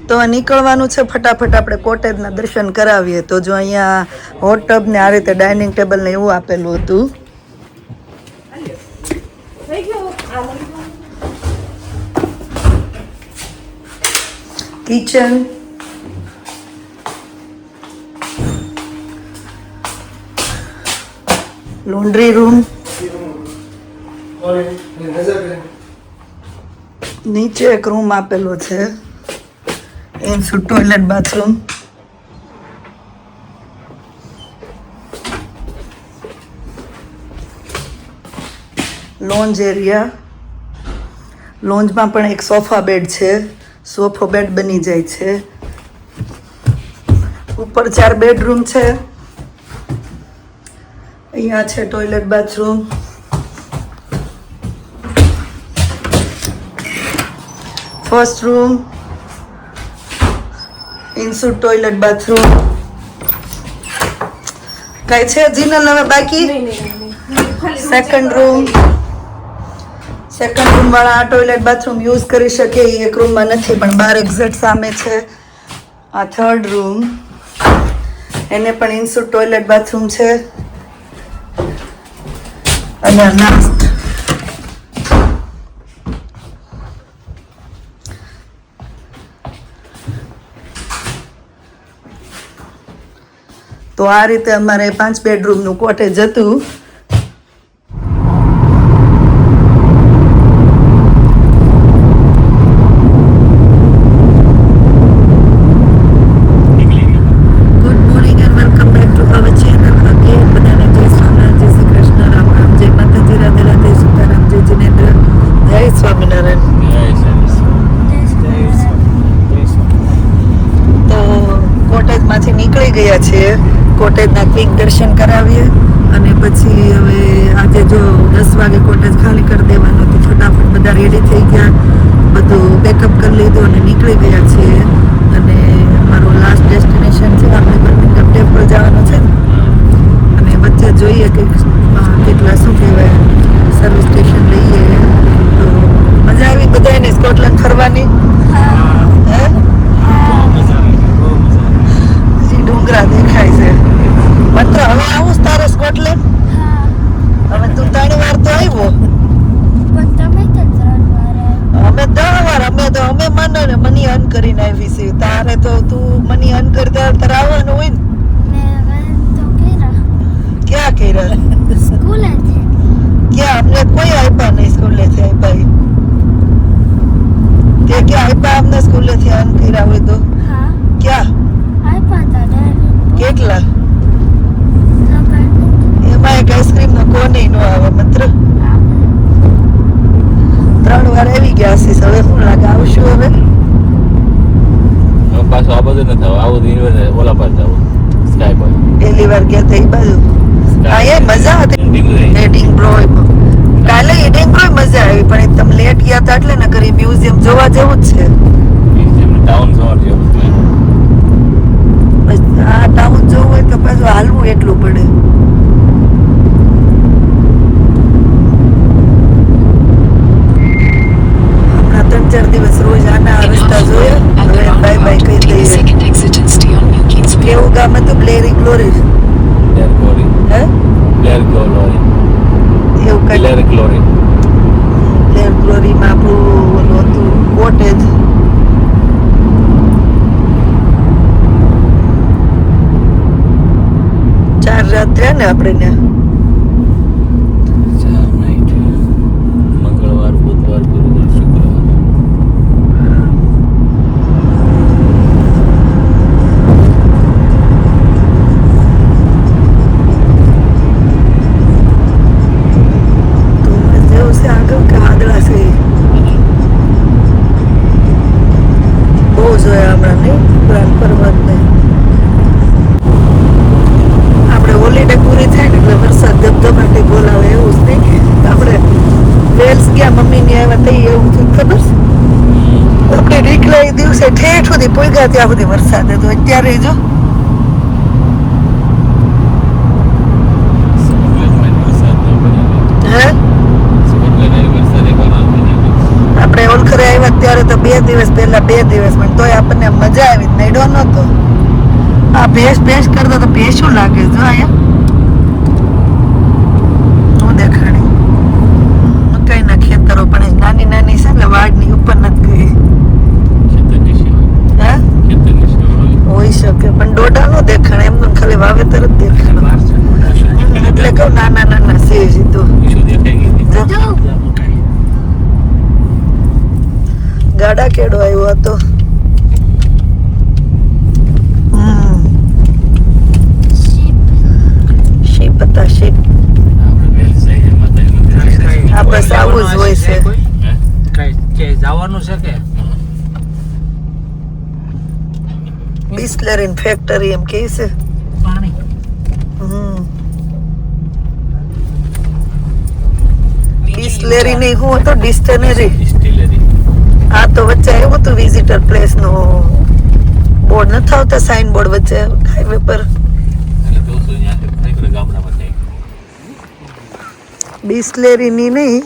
તો નીકળવાનું છે ફટાફટ આપણે કોટેજના દર્શન કરાવીએ. તો જો અહીંયા હોટ ટબ ને આ રીતે ડાઇનિંગ ટેબલ ને એવું આપેલું હતું. કિચન, લોન્ડ્રી રૂમ, નીચે એક રૂમ આપેલો છે, એનું ટોયલેટ બાથરૂમ, લોન્જ એરિયા. લોન્જમાં પણ એક સોફા બેડ છે, સોફો બેડ બની જાય છે. ઉપર 4 બેડરૂમ છે. અહીંયા છે toilet bathroom. First room, ensuite toilet bathroom. કઈ છે જીનલ હવે બાકી? સેકન્ડ રૂમ વાળા આ ટોયલેટ બાથરૂમ યુઝ કરી શકે. એ એક રૂમમાં નથી પણ બહાર એક્ઝેક્ટ સામે છે. આ થર્ડ રૂમ, એને પણ ઇનસુટ ટોયલેટ બાથરૂમ છે. અને લાસ્ટ તો આ રીતે અમારે 5 બેડરૂમનું કોટેજ હતું. ગયા છીએ કોટેજના ક્વિક દર્શન કરાવીએ અને પછી હવે આજે જો 10 વાગે કોટેજ ખાલી કરી દેવાનું તો ફટાફટ બધા રેડી થઈ ગયા, બધું બેકઅપ કરી લીધું અને નીકળી ગયા છીએ. અને અમારું લાસ્ટ ડેસ્ટિનેશન છે આપણે બર્મિંઘમ ટેમ્પલ જવાનું છે અને વચ્ચે જોઈએ કે કેટલા શું કહેવાય સર્વિસ સ્ટેશન લઈએ. તો મજા આવી બધાને સ્કોટલેન્ડ ફરવાની? ડુંગરા દેખાય છે. માત્ર હવે આવું તારે સ્કોટલેન્ડ? હવે તું 3 વાર તો આવ્યો. અમે 10 વાર. અમે માનો ને મની અર્ન કરીને આવી છે. તારે તો તું મની અર્ન કરી દે તારે આવવાનું હોય ને. ક્યાં કર્યા? ક્યાં? અમને કોઈ આપ્યા નહીં સ્કૂલેથી આપ્યા. તે ક્યાં આપ્યા અમને સ્કૂલેથી અર્ન કર્યા હોય તો? ક્યાં? કેટલા? એમાં એક આઈસ્ક્રીમ નો કોને નો આવે માત્ર 3 વાર આવી ગયા છે. હવે શું લાગે આવશું હવે? પાછું આ બધું નથી આવું ઓલા પર જવું સ્કાય પર પહેલી વાર ગયા હતા એ બાજુ. હા એ મજા હતી એડિંગ બ્રો. કાલે એડિંગ બ્રો મજા આવી પણ તમે લેટ ગયા હતા એટલે ને કરી મ્યુઝિયમ જોવા જેવું જ છે. ટાઉન જોવા જેવું છે. આ ટાઉન જોવું હોય તો પાછું હાલવું એટલું પડે. હમણાં 3-4 દિવસ રોજ આના રસ્તા જોયા. હવે બાય બાય કહી દઈએ. કેવું ગામ હતું? બ્લેરી ગ્લોરી. હે બ્લેર ગ્લોરી એવું કઈ બ્લેર ગ્લોરી. બ્લેર ગ્લોરીમાં આપણું ઓલું હતું કોટેજ. રાત રહ્યા ને આપણે મંગળવાર, બુધવાર, ગુરુવાર, શુક્રવાર. તો જેવું છે આગળ કે વાદળા છે બહુ જોયા હમણાં નહીં પ્લાન પર્વત ને. હોલિડે પૂરી થાય ને એટલે વરસાદ ધબધબાટી બોલાવે એવું જ નહીં. આપણે વેલ્સ ગયા મમ્મીની આવ્યા તઈ એવું થયું ખબર છે. આપણે નીકળ્યા એ દિવસે ઠેઠ સુધી પોગ્યા ત્યાં સુધી વરસાદ હતો. અત્યારે જો હે આપણે ઓલખરે આવ્યા ત્યારે તો 2 દિવસ પહેલા 2 દિવસ પણ તોય આપણને મજા આવી નડ્યો નતો. આ ભેંસ કરતા તો ભેંસ શું લાગે જો અહીંયા હું દેખાડી મકાઈના ખેતરો પણ નાની નાની છે ને વાડની ઉપર નથી ગઈ. હા હોઈ શકે પણ ડોડા નો દેખાણ એમને ખાલી વાવેતર જ દેખાણ એટલે કહું નાના નાના છે સીધું ગાડા કેડો આવ્યો હતો. શીપ હતા શીપ. આ બસ આવું જ હોય છે. જવાનું છે કે બિસ્લરીન ફેક્ટરી એમ કે છે. પાણી બિસ્લરી નહીં હું હતો ડિસ્ટનરી. આ તો વચ્ચે આવ્યું હતું વિઝિટર પ્લેસ નો બોર્ડ નથી આવતા સાઇન બોર્ડ વચ્ચે હાઈવે પર. બિસ્લેરી ની નહીં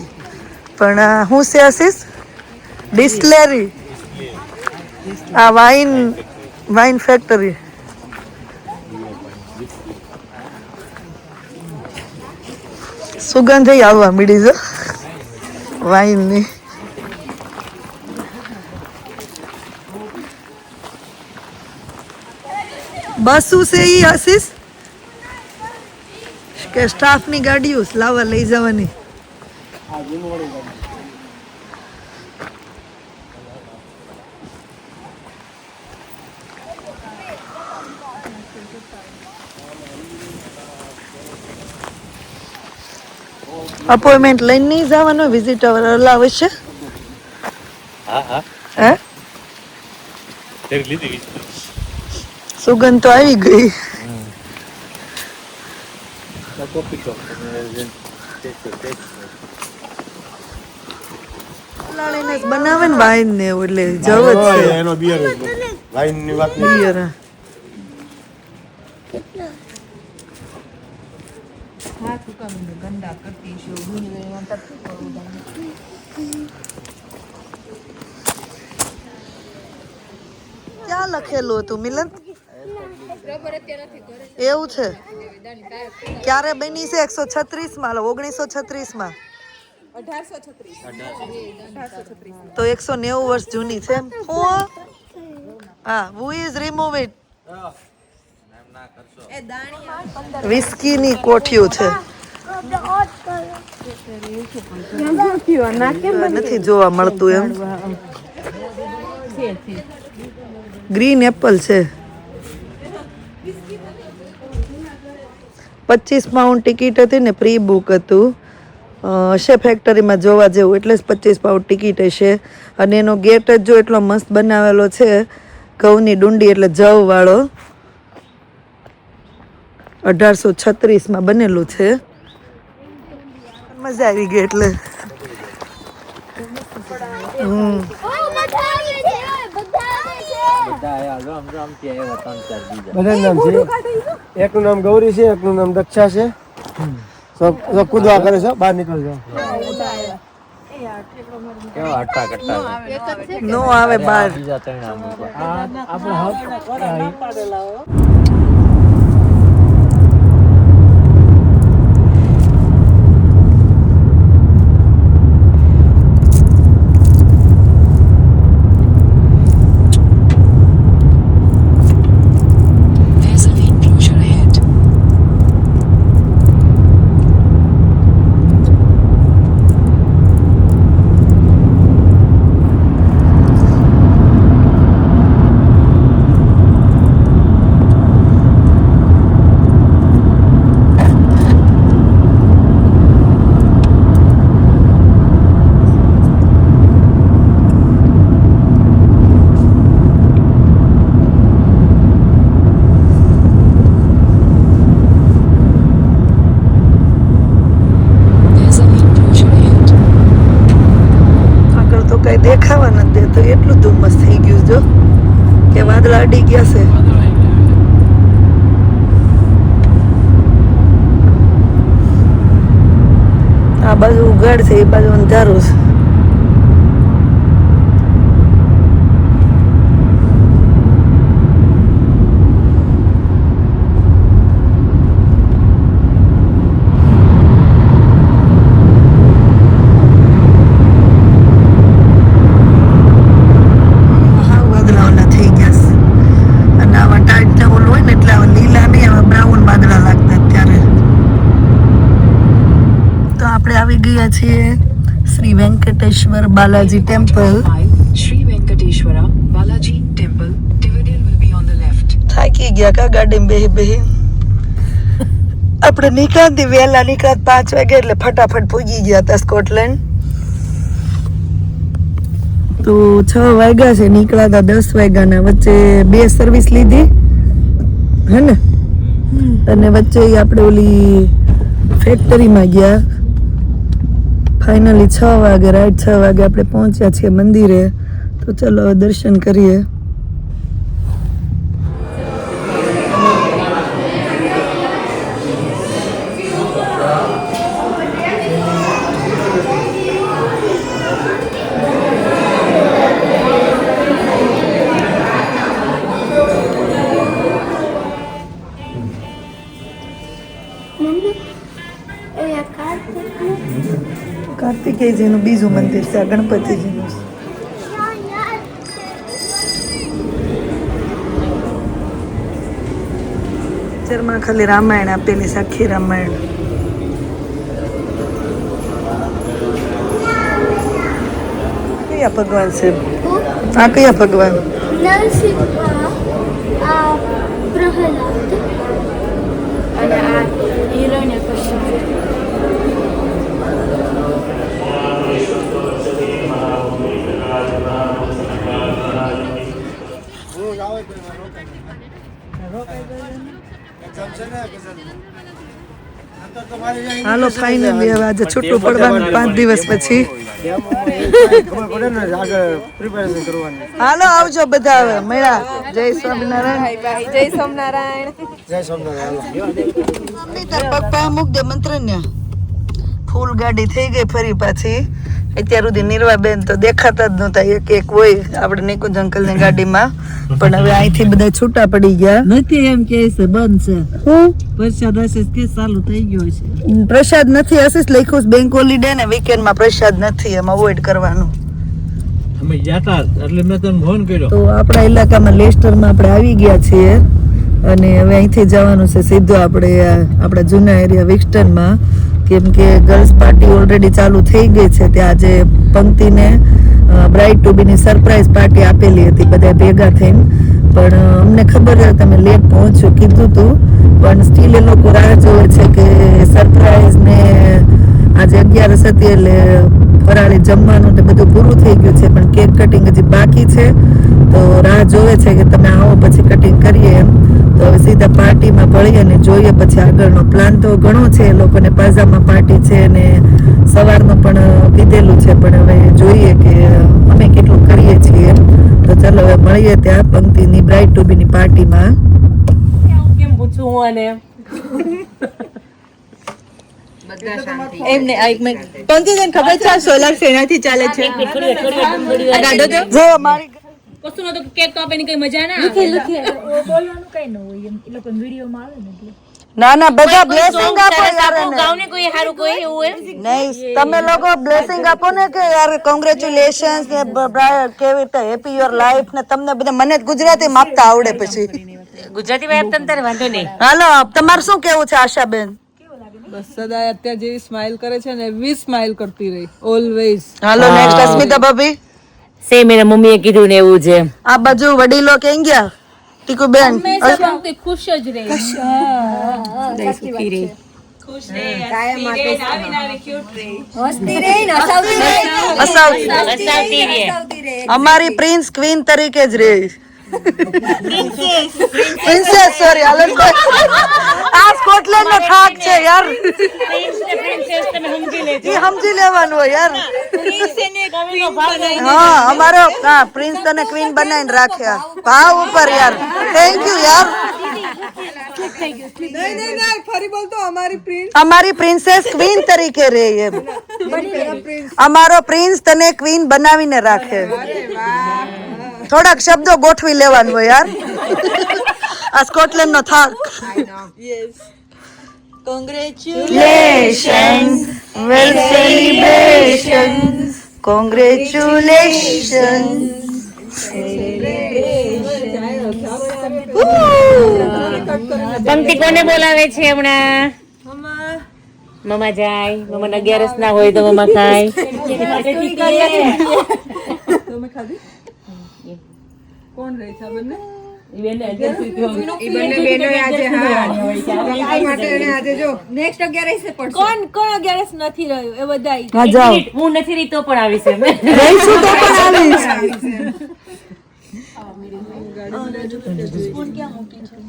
પણ હું છે આશીષ ડિસ્લેરી. આ વાઇન ફેક્ટરી. સુગંધ આવવા મીડી છે વાઇન ની. બસું છે ઈ આશીષ કે સ્ટાફ ની ગાડીઓ લાવવા લઈ જવાની. અપોઇન્ટમેન્ટ લઈને નહીં જવાનું વિઝિટર અલાવ છે. હે સુગંધ તો આવી ગઈ. બનાવે ને વાઇન ને એટલે જવ જ છે એનો બિયર વાઇન ની વાત બિયર. ક્યાં લખેલું હતું મિલન? એવું છે ક્યારે બની છે? 136 માં 1936 માં. 1836 તો 190 વર્ષ જૂની છે. હા who is remove it. Whisky ની કોઠીઓ છે. નથી જોવા મળતું એમ. ગ્રીન એપલ છે. 25 પાઉન્ડ ટિકિટ હતી ને પ્રી બુક હતું. હશે ફેક્ટરીમાં જોવા જેવું એટલે જ 25 પાઉન્ડ ટિકિટ હશે. અને એનો ગેટ જ જો એટલો મસ્ત બનાવેલો છે ઘઉંની ડુંડી એટલે જવ વાળો. 1836 માં બનેલું છે. મજા આવી ગઈ એટલે બધા નામ છે. એકનું નામ ગૌરી છે, એકનું નામ દક્ષા છે. સબ કૂદવા કરે છે બહાર નીકળ જાવ. નો આવે બહાર. દેખાવા નથી દેતો એટલું ધુમ્મસ થઈ ગયું જો કે વાદળા અડી ગયા છે. આ બાજુ ઉગાડ છે એ બાજુ અંધારું છે. ગયા છીએ Shri Venkateshwara Balaji temple. Sri Venkateshwara Balaji Temple. Dividend will be on the left. થાકી ગયા કા ગાડીમાં બેહી બેહી. આપણે નીકળતી વહેલા નીકળત 5 વાગે એટલે ફટાફટ પહોંચી ગયા હતા સ્કોટલેન્ડ. તો 6 વાગ્યા છે, નીકળ્યા હતા 10 વાગ્યાના. વચ્ચે 2 સર્વિસ લીધી હે ને, અને વચ્ચે આપણે ઓલી ફેક્ટરીમાં ગયા. ફાઇનલી 6 વાગે રાઈટ 6 વાગે આપણે પહોંચ્યા છીએ મંદિરે. તો ચલો હવે દર્શન કરીએ. કાર્તિકેયજીનું બીજું મંદિર છે, આ ગણપતિજીનું છે. પિક્ચરમાં ખાલી રામાયણ આપેલી છે, આખી રામાયણ. કયા ભગવાન છે આ? કયા ભગવાન? નરસિંહ, આ પ્રહલાદ અને આ હિરણ્યકશ્યપ. હાલો ફાઇનલી હવે આજે છૂટું પડવાનું 5 દિવસ પછી. હાલો આવજો બધા હવે મળ્યા. જય સ્વામિનારાયણ. જય સોમનારાયણ. જય સોમનાથ. પપ્પા મૂક દે મંત્રન્યા. ફૂલ ગાડી થઈ ગઈ ફરી પાછી. અત્યાર સુધી નીરવાબેન તો દેખાતા જ નહોતા, એક એક હોય આપણે નિકુંજ અંકલની ગાડીમાં. પણ હવે અહીંથી બધા છૂટા પડી ગયા. નથી એમ કે છે બંધ છે. હું પ્રસાદ હશે કે ચાલુ થઈ ગયો છે. પ્રસાદ નથી હશે લખ્યું છે બેંક હોલિડે ને વીકેન્ડમાં પ્રસાદ નથી, એમ અવોઇડ કરવાનું. અમે ગયા હતા એટલે મેં તને ફોન કર્યો. તો આપણા ઇલાકામાં લેસ્ટરમાં આપણે આવી ગયા છીએ અને હવે અહીંથી જવાનું છે સીધું આપણે આપણા જૂના એરિયા વિક્સ્ટનમાં. કેમ કે ગર્લ્સ પાર્ટી ઓલરેડી ચાલુ થઈ ગઈ છે. ત્યાં આજે પંક્તિને બ્રાઇડ ટુ બીની સરપ્રાઈઝ પાર્ટી આપેલી હતી બધા ભેગા થઈને. પણ અમને ખબર હતી તમે લેટ પહોંચ્યો કીધું હતું, પણ સ્ટીલ એ લોકો રાહ જોવે છે કે સરપ્રાઈઝ ને આજે 11 હતી એટલે ફરાળી જમવાનું ને બધું પૂરું થઈ ગયું છે, પણ કેક કટિંગ હજી બાકી છે. તો રાહ જોવે છે કે તમે આવો પછી કટિંગ કરીએ એમ. તો હવે સીધા પાર્ટીમાં ભળીએ અને જોઈએ પછી આગળનો પ્લાન તો ઘણો છે. એ લોકોને પાજામા પાર્ટી છે ને સવારનું પણ કીધેલું છે, પણ હવે જોઈએ કે અમે કેટલું કરીએ છીએ. તો ચાલો હવે મળીએ ત્યાં પંક્તિની બ્રાઇડ ટુ બીની પાર્ટીમાં. કેમ પૂછું હું અને એમને આ એક મિનિટ પંકજને ખબર છે આ સોલર સેનાથી ચાલે છે. આ ગાડો તો જો મારી કશું નતો કેક કાપવાની કઈ મજા ના આવે. બોલવાનું કઈ ન હોય એમ એ લોકો વિડિયોમાં આવે ને એટલે. ના ના બધા બ્લેસિંગ આપો યાર એને. ગાવને કોઈ હારું કોઈ એવું એમ નહીં તમે લોકો બ્લેસિંગ આપો ને કે યાર કોંગ્રેચ્યુલેશન્સ ને કેવી રીતે હેપી યોર લાઈફ ને તમને બધા. મને ગુજરાતી માપતા આવડે પછી. ગુજરાતી ભાઈ તમ તારે વાંધો નહીં. હાલો તમારે શું કેવું છે આશાબેન? બસ સદાય અત્યારે જેવી સ્માઈલ કરે છે ને એવી સ્માઈલ કરતી રહી ઓલવેઝ. હાલો નેક્સ્ટ અસ્મિતા ભાભી. સેમ એના મમ્મીએ કીધું ને એવું છે. આ બાજુ વડીલો કેમ ગયા? ટીકુ બેન ખુશ જ રહે. અમારી પ્રિન્સ ક્વીન તરીકે જ રહે. પ્રિન્સેસ સોરી આ સ્કોટલેન્ડ નો થાક છે યાર. સમજી લેવાનું હોય યાર. હા અમારો હા પ્રિન્સ તને ક્વીન બનાવીને રાખ્યા ભાવ ઉપર યાર. થેન્ક યુ યાર. ફરી બોલતો અમારી પ્રિન્સેસ ક્વીન તરીકે રહે એમ. અમારો પ્રિન્સ તને ક્વીન બનાવીને રાખે. થોડાક શબ્દો ગોઠવી લેવાનું હોય યાર. આ સ્કોટલેન્ડ નો થાક. Congratulations, well celebrations, congratulations. પંક્તિ કોને બોલાવે છે હમણાં? મમ્મા જાય, મમ્મા 11 ના હોય તો મમ્મા ખાય. તમે ખાધી? કોણ રહે છે આ બંને? કોણ 11 નથી રહ્યું એ બધા હા જાઓ હું નથી રહી તો પણ આવીશ અમે. રહીશું તો પણ આવીશ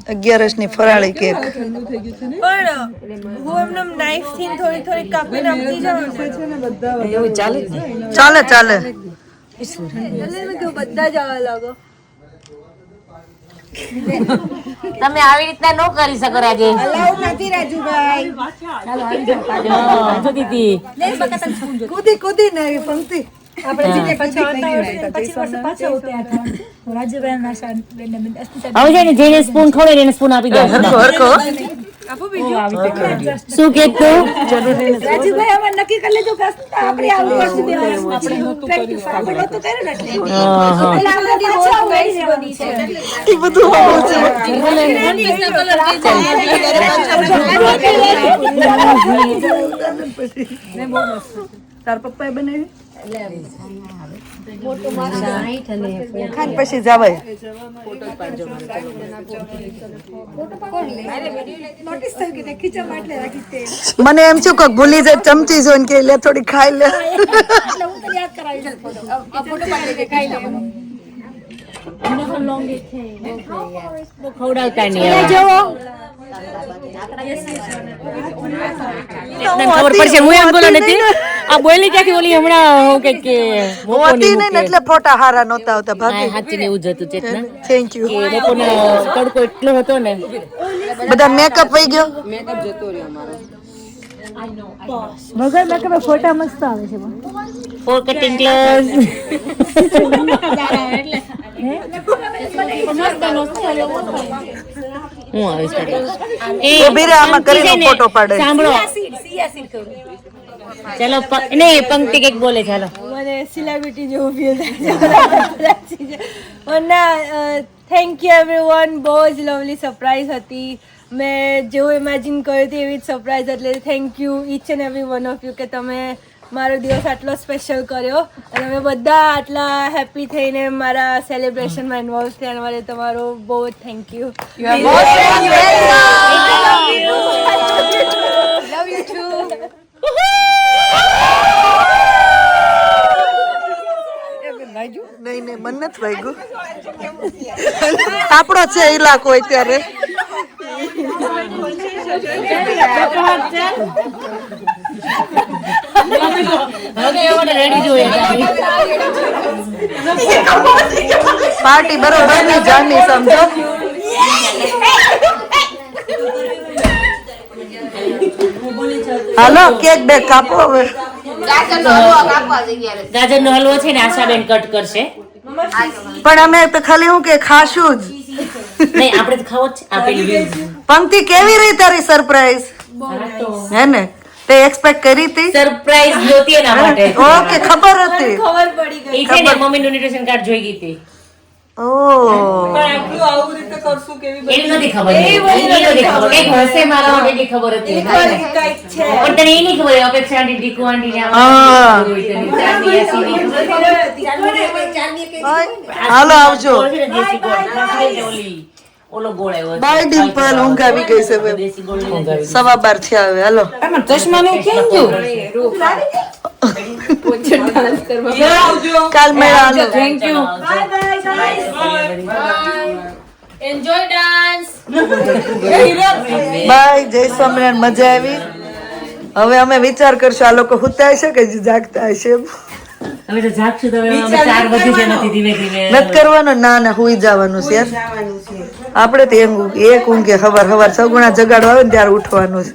11 ની ફરાળી કેક ઠંડુ થઈ ગયું છે ને? પણ હું એમને નાઈફ થી થોડી થોડી કાપી નાખતી જાઉં છે ને બધા ચાલે બધા જ આવવા લાગો. તમે આવી રીતના ન કરી શકો રાજે. નથી રાજુભાઈ જો દીદી કૂદી ને એવી પંક્તિ હવે છે ને જેને સ્પૂન ખવડે એને સ્પૂન આપી દો. હરખો શું કે તું રાજુભાઈ અમે નક્કી કરી લીધું કે આપણે આવું કરશું દેવાનું આપણે નહોતું કર્યું એટલે એ બધું હોવું છે તાર પપ્પાએ બનાવી ખાન પછી જવાય મને એમ છું કોક ભૂલી જાય ચમચી જોઈને કે લે થોડી ખાઈ લે ખવડાવતા નહીં ખબર પડશે. હું એમ બોલો નથી આ બોલી ક્યાંથી ઓલી હમણાં કે હોતી નહીં ને એટલે ફોટા હારા નહોતા આવતા ભાભી સાચી એવું જ હતું ચેતના થેન્ક યુ કે લોકોનો તડકો એટલો હતો ને બધા મેકઅપ વહી ગયો વગર મેકઅપ ફોટા મસ્ત આવે છે ફોર કટિંગ ક્લોઝ હું આવીશ એ ઊભી રહે, આમાં કરીને ફોટો પાડે. સાંભળો ચલો નહીં પંક્તિ કંઈક બોલે ચાલો. મને સેલિબ્રિટી જેવું ફીલ થાય છે. Thank you everyone. બહુ જ લવલી સરપ્રાઈઝ હતી. મેં જેવું ઇમેજિન કર્યું હતું એવી જ સરપ્રાઈઝ. એટલે thank you each and every one of you કે તમે મારો દિવસ આટલો સ્પેશિયલ કર્યો અને અમે બધા આટલા હેપી થઈને મારા સેલિબ્રેશનમાં ઇન્વોલ્વ થયા. એના માટે તમારો બહુ જ થેન્ક યુ. નહીં નહીં મન નથી વાગ્યું આપણો છે ઇલાકો અત્યારે પાર્ટી બરોબર ની જાની સમજો હાલો કેક બે કાપો હવે ગાજરનો હલવો છે ને આશાબેન કટ કરશે. પણ અમે તો ખાલી હું કે ખાશું જ નહીં આપણે તો ખાવો જ છે. આપેલી પંક્તિ કેવી રહી તારી સરપ્રાઈઝ હે ને તે એક્સપેક્ટ કરી હતી સરપ્રાઈઝ નહોતી એના માટે. ઓકે ખબર હતી ખબર પડી ગઈ. એ છે ને મમ્મીનું ન્યુટ્રિશન કાર્ડ જોઈ ગઈ હતી. ઓ પણ આટલું આવું રીતે કરશું કેવી એને નથી ખબર. એને નથી ખબર. કંઈક હશે મારા માટે એટલી ખબર હતી. પણ તને એ નહીં ખબર અપેક્ષા આંટી ડીકુ આંટી ને હાલો આવજો ઓલો ગોળ આવ્યો બાય ડિમ્પલ ઊંઘ આવી ગઈ છે હવે. દેશી ગોળ ઊંઘ આવી. 12:15 થયા હવે હાલો કાલ મેળા હાલો thank you enjoy dance. Bye જય સ્વામિનારાયણ મજા આવી. હવે અમે વિચાર કરશું આ લોકો હુતા હશે કે જાગતા હશે હવે તો જાગશું તો હવે અમે 4 વધી છે નથી ધીમે ધીમે નથી કરવાનું ના ના હુઈ જવાનું છે યાર. આપણે તો એમ એક ઊંઘે હવાર સગુણા જગાડવા આવે ને ત્યારે ઉઠવાનું છે.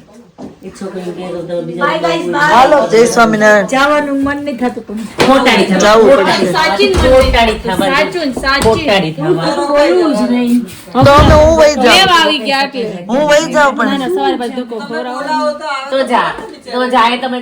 એક છોકરી કે તો બીજા હાલો જય સ્વામિનારાયણ જવાનું મન નહીં થતું પણ ખોટાડી જવું થવા પડશે. ખોટાડી થવા ખોટાડી થવા બોલવું જ નહીં. તો અમે હું વહી જાઉં આવી ગયા એટલે હું વહી જાઉં પણ સવારે પાછું ધક્કો ખવડાવો. તો જા એ તમે